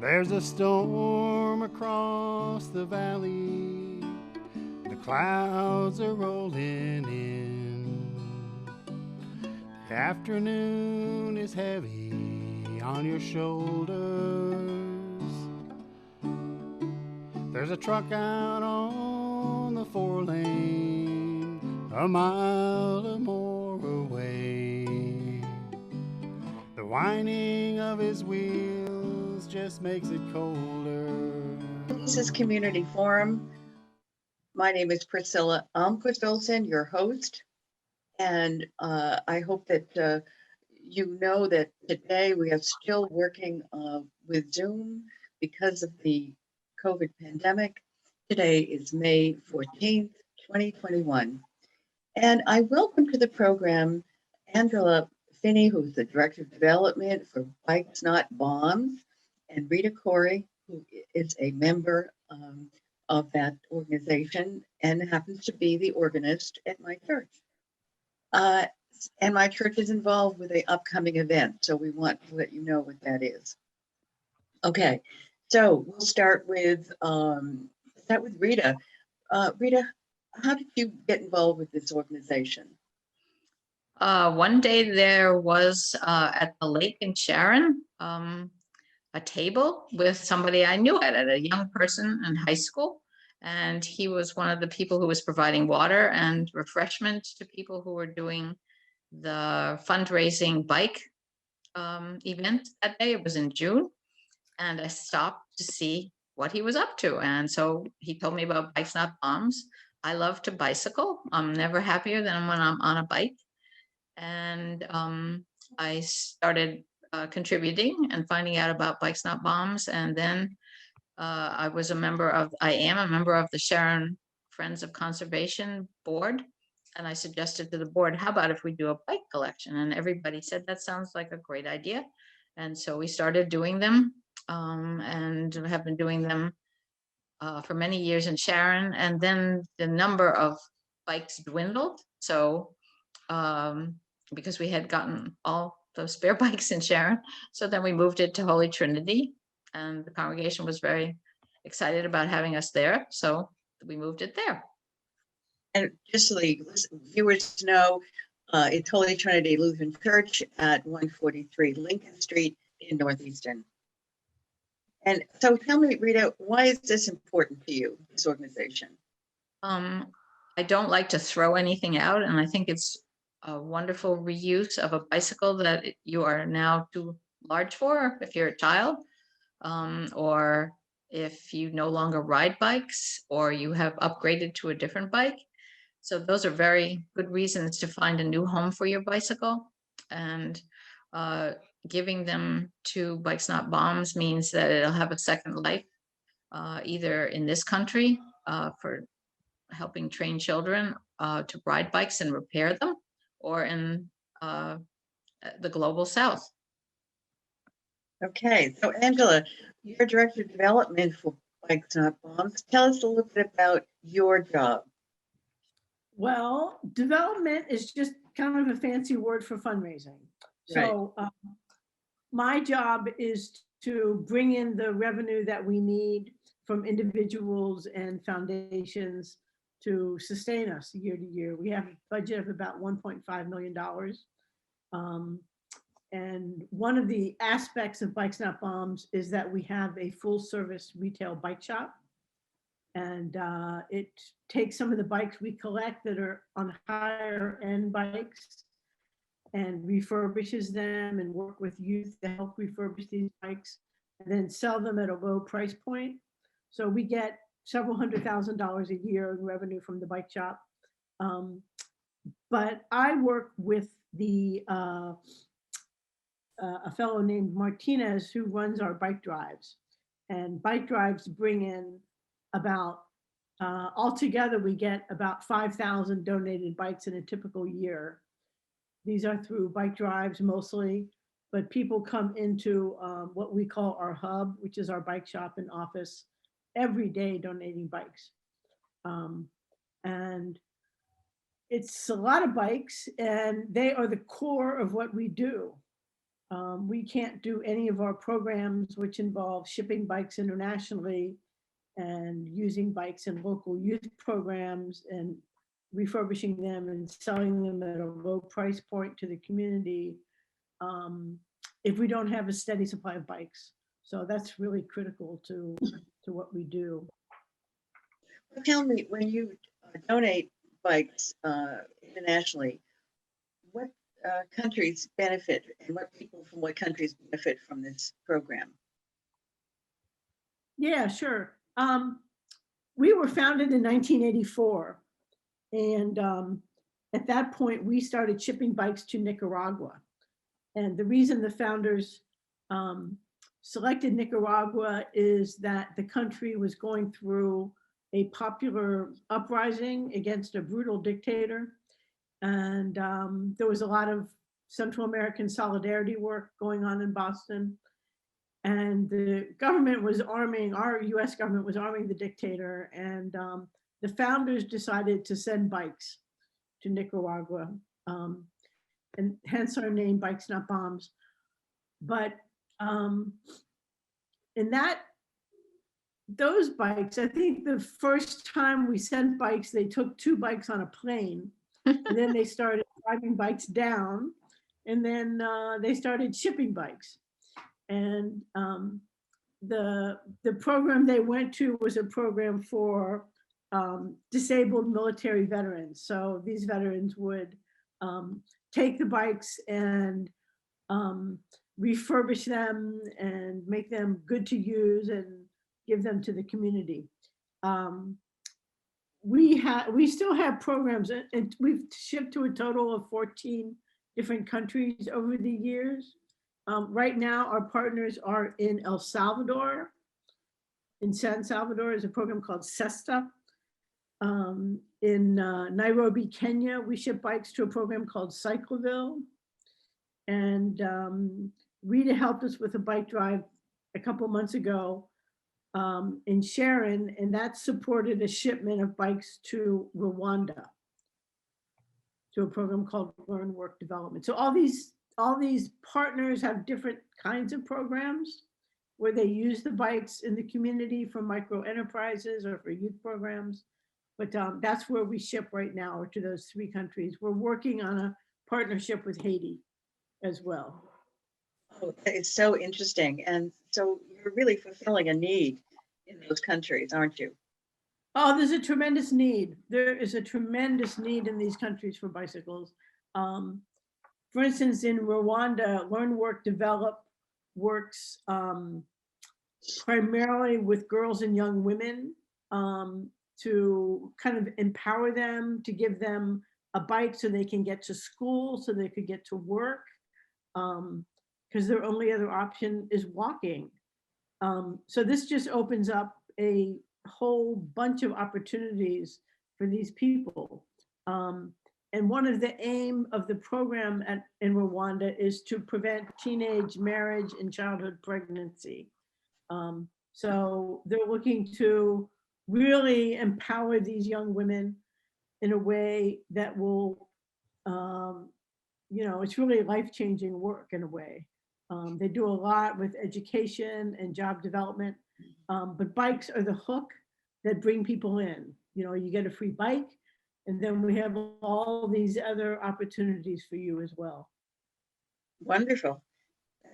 There's a storm across the valley. The clouds are rolling in. The afternoon is heavy on your shoulders. There's a truck out on the 4 lane, a mile or more away. The whining of his wheels just makes it colder. This is Community Forum. My name is Priscilla Almquist-Olson, your host, and I hope that you know that today we are still working with Zoom because of the COVID pandemic. Today is May 14th, 2021. And I welcome to the program Angela Finney, who's the Director of Development for Bikes Not Bombs, and Rita Corey, who is a member of that organization and happens to be the organist at my church. Uh, and my church is involved with an upcoming event, so we want to let you know what that is. Okay, so we'll start with Rita. Rita, how did you get involved with this organization? One day there was at the lake in Sharon, a table with somebody I knew at a young person in high school. And he was one of the people who was providing water and refreshment to people who were doing the fundraising bike event that day. It was in June. And I stopped to see what he was up to. And so he told me about Bikes Not Bombs. I love to bicycle. I'm never happier than when I'm on a bike. And I started contributing and finding out about Bikes Not Bombs. And then I am a member of the Sharon Friends of Conservation board. And I suggested to the board, how about if we do a bike collection? And everybody said, that sounds like a great idea. And so we started doing them and have been doing them for many years in Sharon. And then the number of bikes dwindled. So because we had gotten all those spare bikes in Sharon. So then we moved it to Holy Trinity, and the congregation was very excited about having us there. So we moved it there. And just so the viewers know, it's Holy Trinity Lutheran Church at 143 Lincoln Street in Northeastern. And so tell me, Rita, why is this important to you, this organization? I don't like to throw anything out, and I think it's a wonderful reuse of a bicycle that you are now too large for if you're a child, or if you no longer ride bikes, or you have upgraded to a different bike. So those are very good reasons to find a new home for your bicycle. And giving them to Bikes Not Bombs means that it'll have a second life, either in this country for helping train children to ride bikes and repair them, or in the global south. Okay, so Angela, you're Director of Development for Bikes Not Bombs. Tell us a little bit about your job. Well, development is just kind of a fancy word for fundraising. So my job is to bring in the revenue that we need from individuals and foundations to sustain us year to year. We have a budget of about $1.5 million. And one of the aspects of Bikes Not Bombs is that we have a full service retail bike shop. And it takes some of the bikes we collect that are on higher end bikes and refurbishes them and work with youth to help refurbish these bikes and then sell them at a low price point. So we get several $100,000 a year in revenue from the bike shop. But I work with a fellow named Martinez who runs our bike drives. And bike drives bring in about, altogether we get about 5,000 donated bikes in a typical year. These are through bike drives mostly, but people come into what we call our hub, which is our bike shop and office, every day donating bikes. And it's a lot of bikes, and they are the core of what we do. We can't do any of our programs which involve shipping bikes internationally and using bikes in local youth programs and refurbishing them and selling them at a low price point to the community, if we don't have a steady supply of bikes. So that's really critical to what we do. Well, tell me, when you donate bikes internationally, what countries benefit and what people from what countries benefit from this program? Yeah, sure. We were founded in 1984. And at that point, we started shipping bikes to Nicaragua. And the reason the founders selected Nicaragua is that the country was going through a popular uprising against a brutal dictator. And there was a lot of Central American solidarity work going on in Boston. And the government was arming, our US government was arming the dictator. And the founders decided to send bikes to Nicaragua. And hence our name, Bikes Not Bombs. But in those bikes, I think the first time we sent bikes, they took 2 bikes on a plane, and then they started driving bikes down, and then they started shipping bikes. And the program they went to was a program for disabled military veterans. So these veterans would take the bikes and refurbish them and make them good to use and give them to the community. We still have programs, and we've shipped to a total of 14 different countries over the years. Right now, our partners are in El Salvador. In San Salvador is a program called SESTA. In Nairobi, Kenya, we ship bikes to a program called Cyclaville. And Rita helped us with a bike drive a couple months ago in Sharon, and that supported a shipment of bikes to Rwanda, to a program called Learn Work Development. So all these partners have different kinds of programs where they use the bikes in the community for micro enterprises or for youth programs. But that's where we ship right now, or to those 3 countries. We're working on a partnership with Haiti as well. Oh, it's so interesting. And so you're really fulfilling a need in those countries, aren't you? Oh, there's a tremendous need. There is a tremendous need in these countries for bicycles. For instance, in Rwanda, Learn Work Develop works primarily with girls and young women to kind of empower them, to give them a bike so they can get to school, so they could get to work, because their only other option is walking. So this just opens up a whole bunch of opportunities for these people. And one of the aim of the program in Rwanda is to prevent teenage marriage and childhood pregnancy. So they're looking to really empower these young women in a way that will, it's really life-changing work in a way. They do a lot with education and job development, but bikes are the hook that bring people in. You get a free bike, and then we have all these other opportunities for you as well. Wonderful.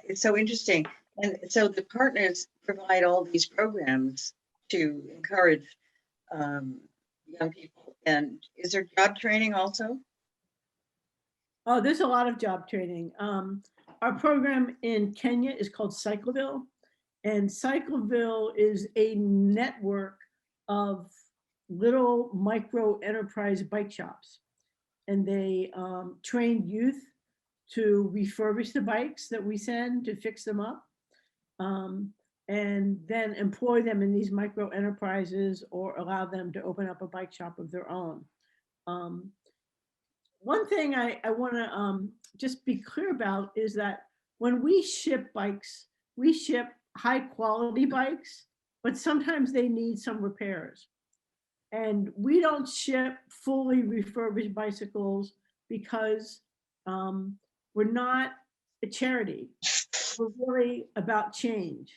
It's so interesting. And so the partners provide all these programs to encourage young people. And is there job training also? Oh, there's a lot of job training. Our program in Kenya is called Cyclaville, and Cyclaville is a network of little micro enterprise bike shops. And they train youth to refurbish the bikes that we send, to fix them up, and then employ them in these micro enterprises or allow them to open up a bike shop of their own. One thing I want to just be clear about is that when we ship bikes, we ship high quality bikes, but sometimes they need some repairs. And we don't ship fully refurbished bicycles because we're not a charity. We're really about change.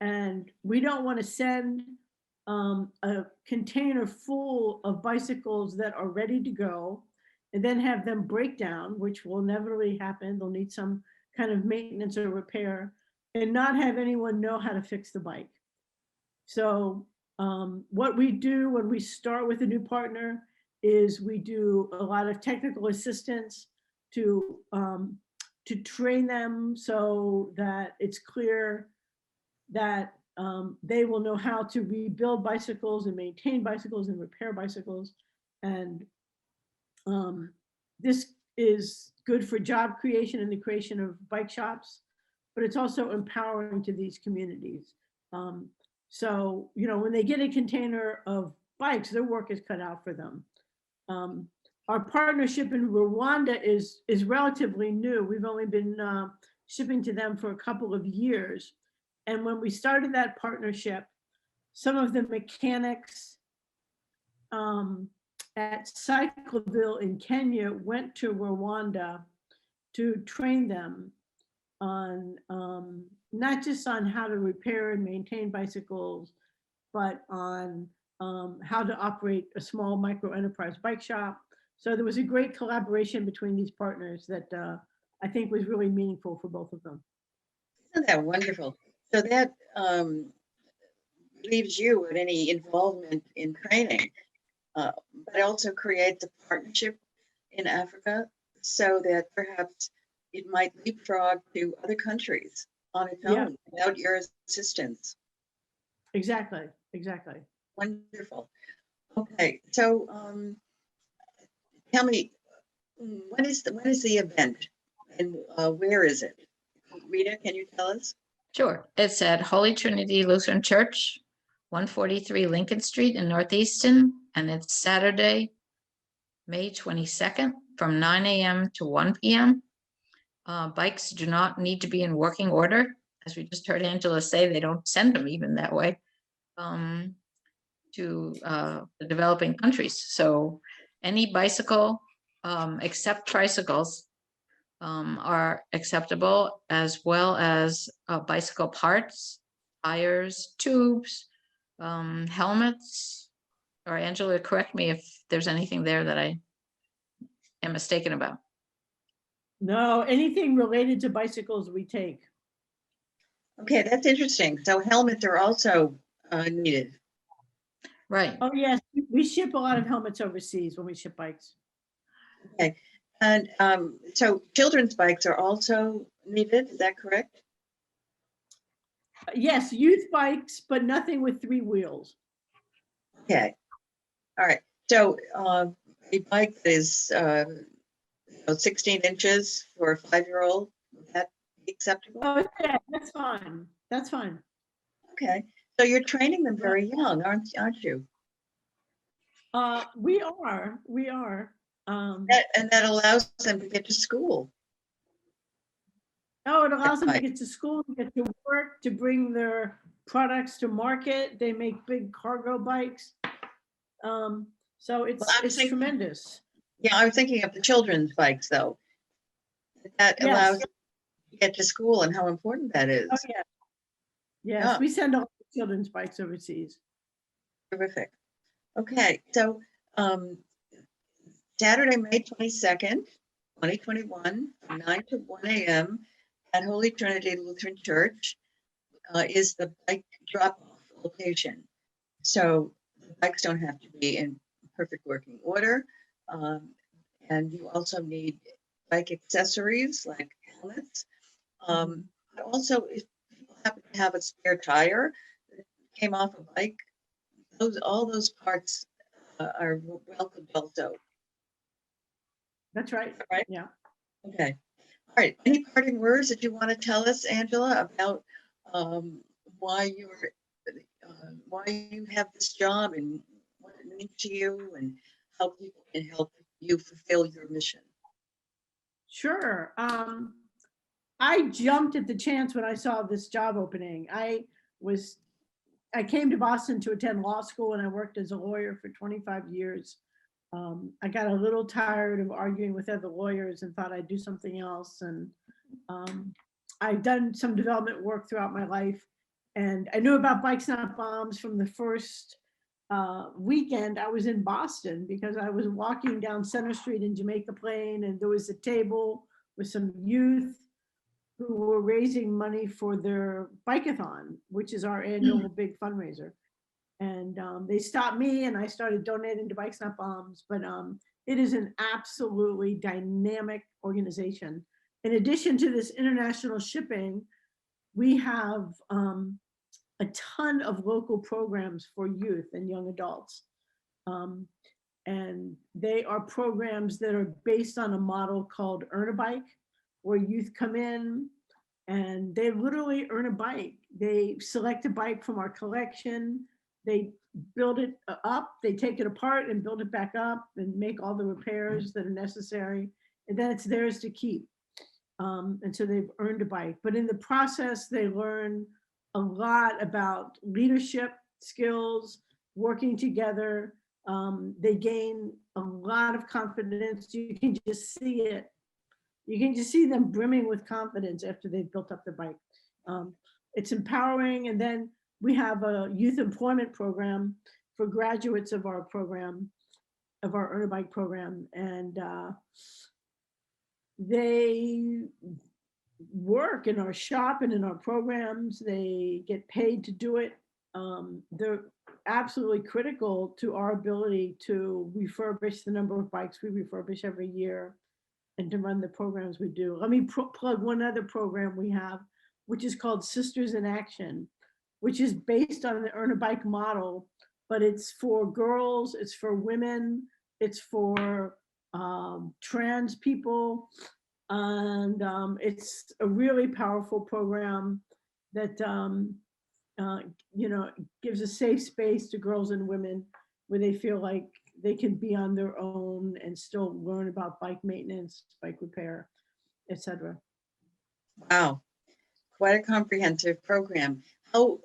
And we don't want to send a container full of bicycles that are ready to go and then have them break down, which will inevitably happen. They'll need some kind of maintenance or repair, and not have anyone know how to fix the bike. So what we do when we start with a new partner is we do a lot of technical assistance to train them so that it's clear that they will know how to rebuild bicycles and maintain bicycles and repair bicycles. And this is good for job creation and the creation of bike shops, but it's also empowering to these communities. So, you know, when they get a container of bikes, their work is cut out for them. Our partnership in Rwanda is relatively new. We've only been shipping to them for a couple of years. And when we started that partnership, some of the mechanics at Cycleville in Kenya went to Rwanda to train them on not just on how to repair and maintain bicycles, but on how to operate a small micro enterprise bike shop. So there was a great collaboration between these partners that I think was really meaningful for both of them. Isn't that wonderful? So that leaves you with any involvement in training, but also creates a partnership in Africa so that perhaps it might leapfrog to other countries on its own without your assistance. Exactly, exactly. Wonderful. Okay, so tell me, when is the event and where is it? Rita, can you tell us? Sure. It's at Holy Trinity Lutheran Church, 143 Lincoln Street in Northeastern, and it's Saturday, May 22nd from 9 a.m. to 1 p.m. Bikes do not need to be in working order. As we just heard Angela say, they don't send them even that way to the developing countries. So any bicycle except tricycles are acceptable, as well as bicycle parts, tires, tubes, helmets. Or Angela, correct me if there's anything there that I am mistaken about. No, anything related to bicycles we take. Okay, that's interesting. So helmets are also needed. Right. Oh yes, we ship a lot of helmets overseas when we ship bikes. Okay, and so children's bikes are also needed, is that correct? Yes, youth bikes, but nothing with 3 wheels. Okay, all right. So a bike that is 16 inches for a 5-year-old, would that be acceptable? Oh yeah, that's fine. That's fine. Okay, so you're training them very young, aren't you? We are. And that allows them to get to school. Oh, it allows them to Right. get to school, to get to work, to bring their products to market. They make big cargo bikes. So it's Well, it's tremendous. Yeah, I was thinking of the children's bikes though. That Yes. allows them to get to school and how important that is. Oh yeah. Yes, Yeah. we send all the children's bikes overseas. Terrific. Okay, so Saturday, May 22nd, 2021, from 9 to 1 a.m. at Holy Trinity Lutheran Church is the bike drop-off location. So the bikes don't have to be in perfect working order. And you also need bike accessories like helmets. But also, if people happen to have a spare tire that came off a bike, all those parts are welcome also. That's right. Right? Yeah. Okay. All right. Any parting words that you want to tell us, Angela, about why you have this job and what it means to you and how people can help you fulfill your mission? Sure. I jumped at the chance when I saw this job opening. I came to Boston to attend law school, and I worked as a lawyer for 25 years. I got a little tired of arguing with other lawyers and thought I'd do something else. And I've done some development work throughout my life, and I knew about Bikes Not Bombs from the first weekend I was in Boston, because I was walking down Center Street in Jamaica Plain, and there was a table with some youth who were raising money for their Bikeathon, which is our annual big fundraiser. And they stopped me, and I started donating to Bikes Not Bombs. But it is an absolutely dynamic organization. In addition to this international shipping, we have a ton of local programs for youth and young adults. And they are programs that are based on a model called Earn a Bike, where youth come in and they literally earn a bike. They select a bike from our collection, they build it up, they take it apart and build it back up and make all the repairs that are necessary, and then it's theirs to keep. And so they've earned a bike. But in the process, they learn a lot about leadership skills, working together. They gain a lot of confidence. You can just see it. You can just see them brimming with confidence after they've built up their bike. It's empowering. And then we have a youth employment program for graduates of our program, of our Earn a Bike program. And they work in our shop and in our programs. They get paid to do it. They're absolutely critical to our ability to refurbish the number of bikes we refurbish every year and to run the programs we do. Let me plug one other program we have, which is called Sisters in Action, which is based on the Earn a Bike model, but it's for girls, it's for women, it's for trans people. And it's a really powerful program that gives a safe space to girls and women where they feel like they can be on their own and still learn about bike maintenance, bike repair, etc. Wow, quite a comprehensive program. How,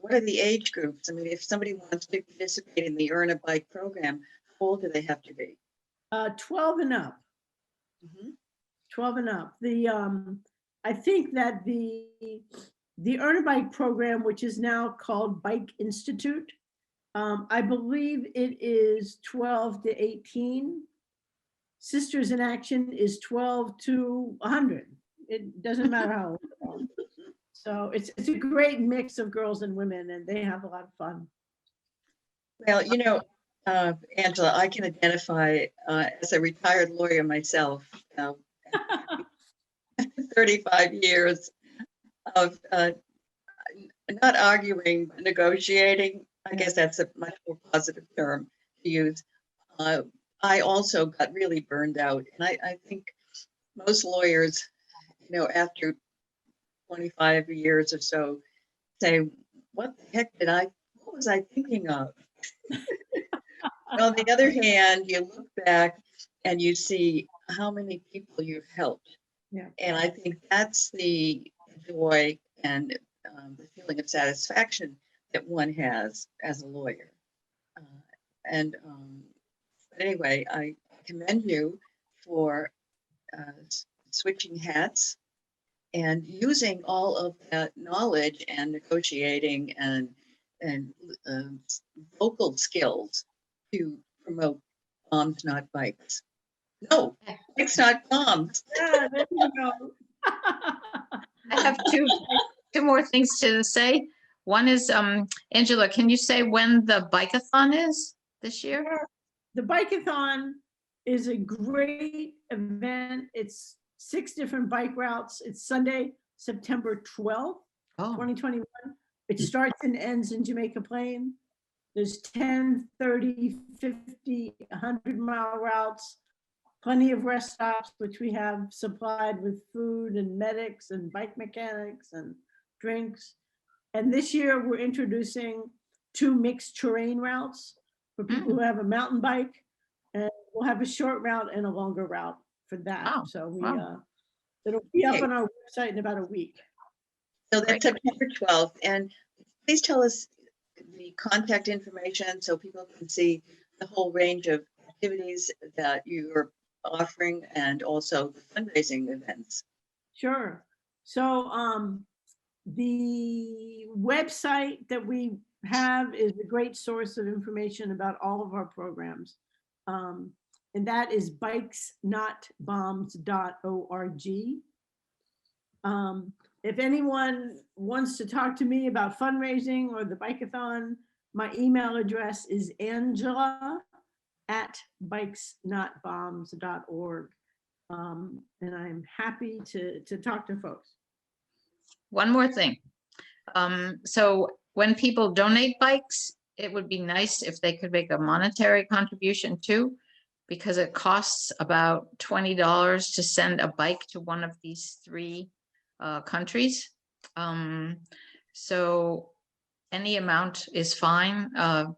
what are the age groups? I mean, if somebody wants to participate in the Earn a Bike program, how old do they have to be? 12 and up. Mhm. 12 and up. I think that the Earn a Bike program, which is now called Bike Institute, I believe it is 12 to 18. Sisters in Action is 12 to 100. It doesn't matter how old. So it's a great mix of girls and women, and they have a lot of fun. Well, Angela, I can identify as a retired lawyer myself, 35 years of not arguing, but negotiating. I guess that's a much more positive term to use. I also got really burned out. And I think most lawyers, after 25 years or so, say, what was I thinking of? On the other hand, you look back and you see how many people you've helped. Yeah. And I think that's the joy and the feeling of satisfaction that one has as a lawyer. But anyway, I commend you for switching hats and using all of that knowledge and negotiating and vocal skills to promote Bombs Not Bikes. No, Bikes Not Bombs. Yeah, there you go. I have two more things to say. One is, Angela, can you say when the Bikeathon is this year? The Bikeathon is a great event. It's 6 different bike routes. It's Sunday, September 12th, 2021. It starts and ends in Jamaica Plain. There's 10, 30, 50, 100-mile routes, plenty of rest stops, which we have supplied with food and medics and bike mechanics and drinks. And this year we're introducing 2 mixed terrain routes for people who have a mountain bike, and we'll have a short route and a longer route for that. Oh, so wow. It'll be up on our website in about a week. So that's September 12th. And please tell us the contact information so people can see the whole range of activities that you are offering and also the fundraising events. Sure. So the website that we have is a great source of information about all of our programs. And that is bikesnotbombs.org. If anyone wants to talk to me about fundraising or the Bikeathon, my email address is angela@bikesnotbombs.org. And I'm happy to talk to folks. One more thing. So when people donate bikes, it would be nice if they could make a monetary contribution too, because it costs about $20 to send a bike to one of these 3 countries. So any amount is fine.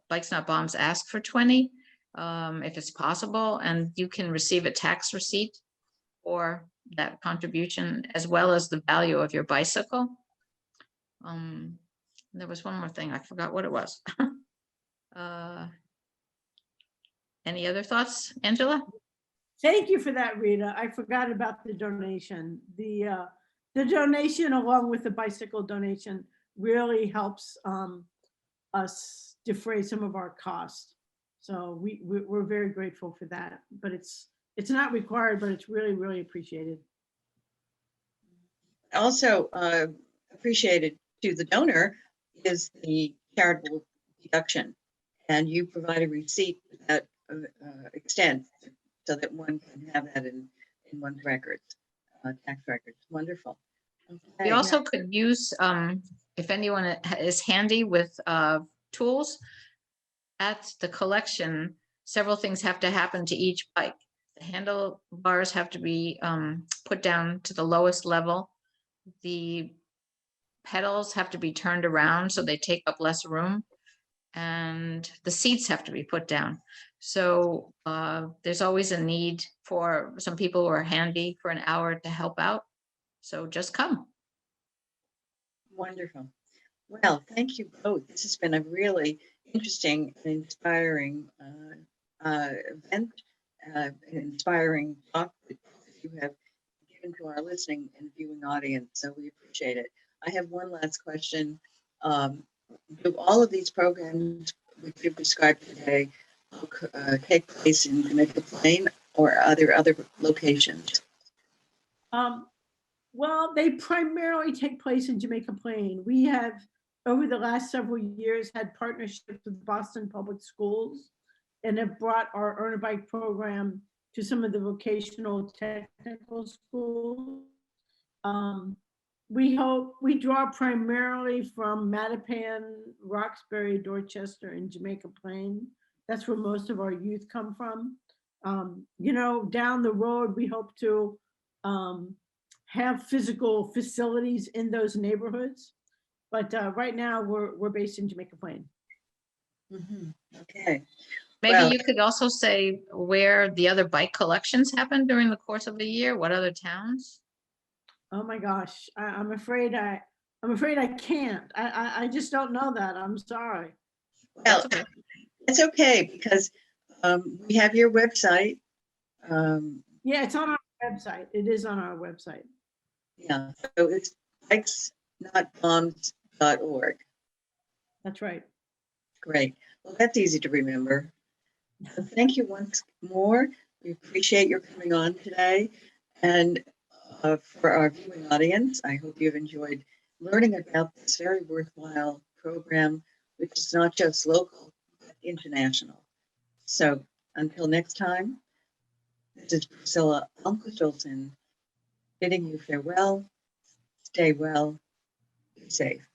Bikes Not Bombs ask for 20 if it's possible, and you can receive a tax receipt for that contribution as well as the value of your bicycle. There was one more thing, I forgot what it was. Any other thoughts, Angela? Thank you for that, Rita. I forgot about the donation. The donation along with the bicycle donation really helps us defray some of our costs. So we're very grateful for that, but it's not required, but it's really, really appreciated. Also appreciated to the donor is the charitable deduction, and you provide a receipt that extends so that one can have that in one's records, tax records. Wonderful. We Okay. also could use, if anyone is handy with tools, at the collection, several things have to happen to each bike. The handlebars have to be put down to the lowest level. The pedals have to be turned around so they take up less room, and the seats have to be put down. So there's always a need for some people who are handy for an hour to help out. So just come. Wonderful. Well, thank you both. This has been a really interesting and inspiring event, an inspiring talk that you have given to our listening and viewing audience. So we appreciate it. I have one last question. Do all of these programs which you've described today take place in Jamaica Plain, or are there other locations? Well, they primarily take place in Jamaica Plain. We have, over the last several years, had partnerships with Boston Public Schools and have brought our Earn a Bike program to some of the vocational technical schools. We draw primarily from Mattapan, Roxbury, Dorchester, and Jamaica Plain. That's where most of our youth come from. Down the road, we hope to have physical facilities in those neighborhoods. But right now we're based in Jamaica Plain. Mm-hmm. Okay. Maybe Well, you could also say where the other bike collections happen during the course of the year. What other towns? Oh my gosh, I'm afraid I can't. I just don't know that. I'm sorry. well, Okay. it's okay because we have your website. Yeah, it's on our website. It is on our website. Yeah, so it's bikesnotbombs.org. That's right. Great. Well, that's easy to remember. So thank you once more. We appreciate your coming on today. And for our viewing audience, I hope you've enjoyed learning about this very worthwhile program, which is not just local, but international. So until next time, this is Priscilla Almquist-Olson bidding you farewell. Stay well, be safe.